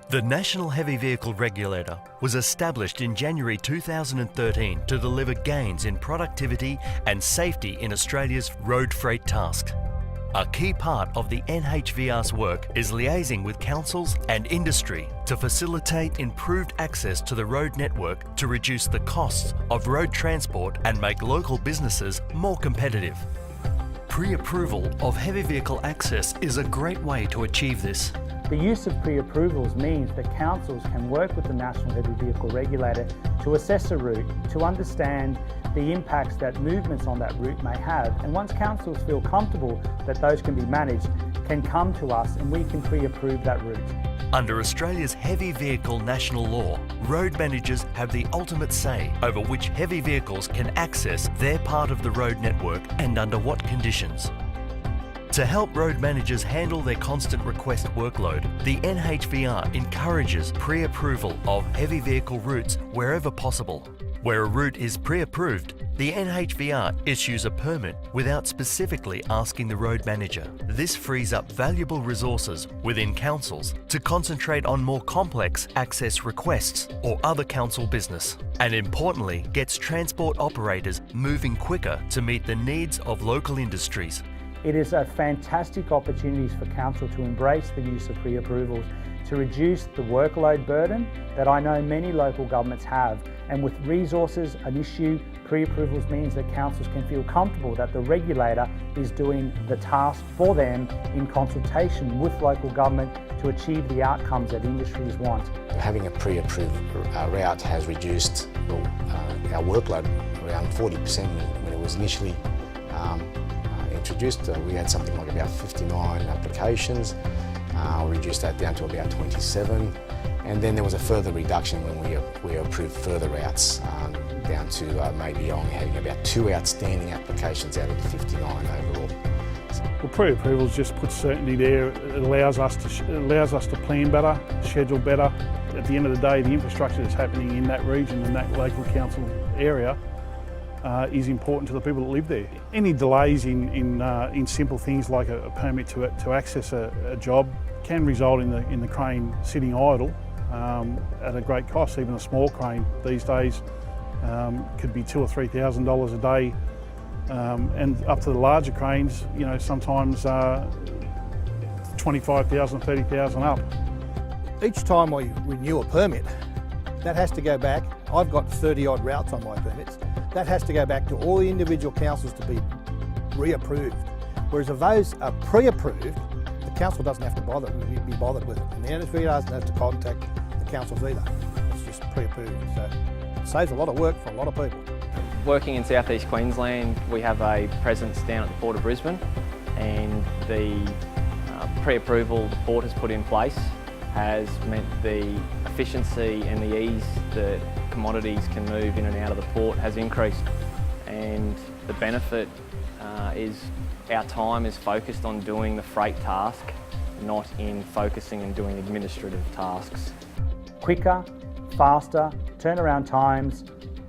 The National Heavy Vehicle Regulator was established in January 2013 to deliver gains in productivity and safety in Australia's road freight tasks. A key part of the NHVR's work is liaising with councils and industry to facilitate improved access to the road network to reduce the costs of road transport and make local businesses more competitive. Pre-approval of heavy vehicle access is a great way to achieve this. The use of pre-approvals means that councils can work with the National Heavy Vehicle Regulator to assess a route, to understand the impacts that movements on that route may have, and once councils feel comfortable that those can be managed, can come to us and we can pre-approve that route. Under Australia's heavy vehicle national law, road managers have the ultimate say over which heavy vehicles can access their part of the road network and under what conditions. To help road managers handle their constant request workload, the NHVR encourages pre-approval of heavy vehicle routes wherever possible. Where a route is pre-approved, the NHVR issues a permit without specifically asking the road manager. This frees up valuable resources within councils to concentrate on more complex access requests or other council business, and importantly, gets transport operators moving quicker to meet the needs of local industries. It is a fantastic opportunity for council to embrace the use of pre-approvals to reduce the workload burden that I know many local governments have. And with resources an issue, pre-approvals means that councils can feel comfortable that the regulator is doing the task for them in consultation with local government to achieve the outcomes that industries want. Having a pre-approved route has reduced our workload around 40% when it was initially introduced. We had something like about 59 applications. We reduced that down to about 27, and then there was a further reduction when we approved further routes down to maybe only having about 2 outstanding applications out of the 59 overall. Well, pre-approvals just puts certainty there. It allows us to plan better, schedule better. At the end of the day, the infrastructure that's happening in that region and that local council area is important to the people that live there. Any delays in simple things like a permit to access a job can result in the crane sitting idle at a great cost. Even a small crane these days could be $2,000 or $3,000 a day, and up to the larger cranes, you know, sometimes $25,000, $30,000 up. Each time I renew a permit, that has to go back. I've got 30 odd routes on my permits. That has to go back to all the individual councils to be reapproved. Whereas if those are pre-approved, the council doesn't have to be bothered with it. And the NHVR doesn't have to contact the councils either. It's just pre-approved. So it saves a lot of work for a lot of people. Working in South East Queensland, we have a presence down at the Port of Brisbane, and the pre-approval the Port has put in place has meant the efficiency and the ease that commodities can move in and out of the port has increased, and the benefit is our time is focused on doing the freight task, not in focusing and doing administrative tasks. Quicker, faster, turnaround times,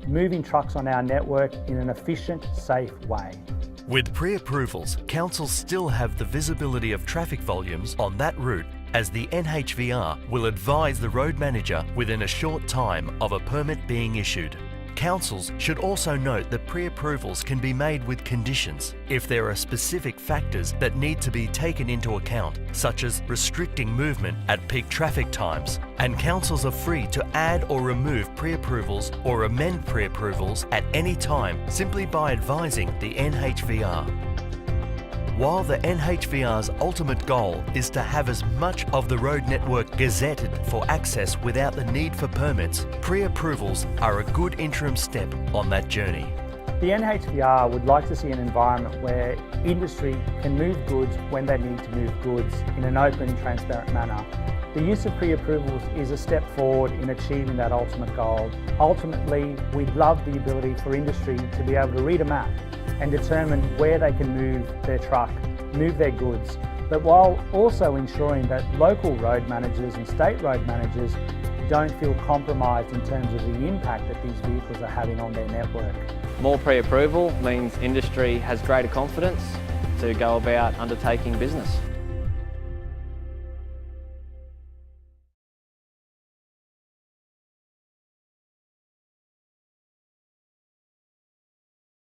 moving trucks on our network in an efficient, safe way. With pre-approvals, councils still have the visibility of traffic volumes on that route, as the NHVR will advise the road manager within a short time of a permit being issued. Councils should also note that pre-approvals can be made with conditions if there are specific factors that need to be taken into account, such as restricting movement at peak traffic times, and councils are free to add or remove pre-approvals or amend pre-approvals at any time simply by advising the NHVR. While the NHVR's ultimate goal is to have as much of the road network gazetted for access without the need for permits, pre-approvals are a good interim step on that journey. The NHVR would like to see an environment where industry can move goods when they need to move goods in an open, transparent manner. The use of pre-approvals is a step forward in achieving that ultimate goal. Ultimately, we'd love the ability for industry to be able to read a map and determine where they can move their truck, move their goods, but while also ensuring that local road managers and state road managers don't feel compromised in terms of the impact that these vehicles are having on their network. More pre-approval means industry has greater confidence to go about undertaking business.